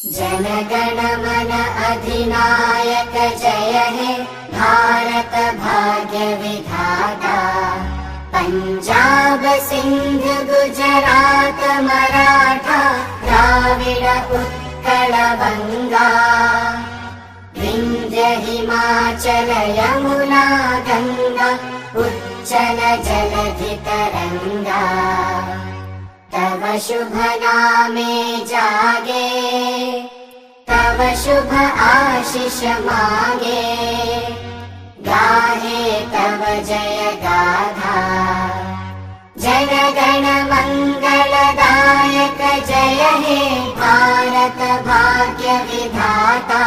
जनगण मन अधिनायक जय हे भारत भाग्य विधाता। पंजाब सिंध गुजरात मराठा द्राविड उत्कल बंगा। विंध्य हिमाचल यमुना गंगा उच्चल जलधि तरंगा। तव शुभ नामे जागे तव शुभ आशीष मागे। गाहे तव जय गाथा जनगण मंगलदायक जय हे भारत भाग्य विधाता।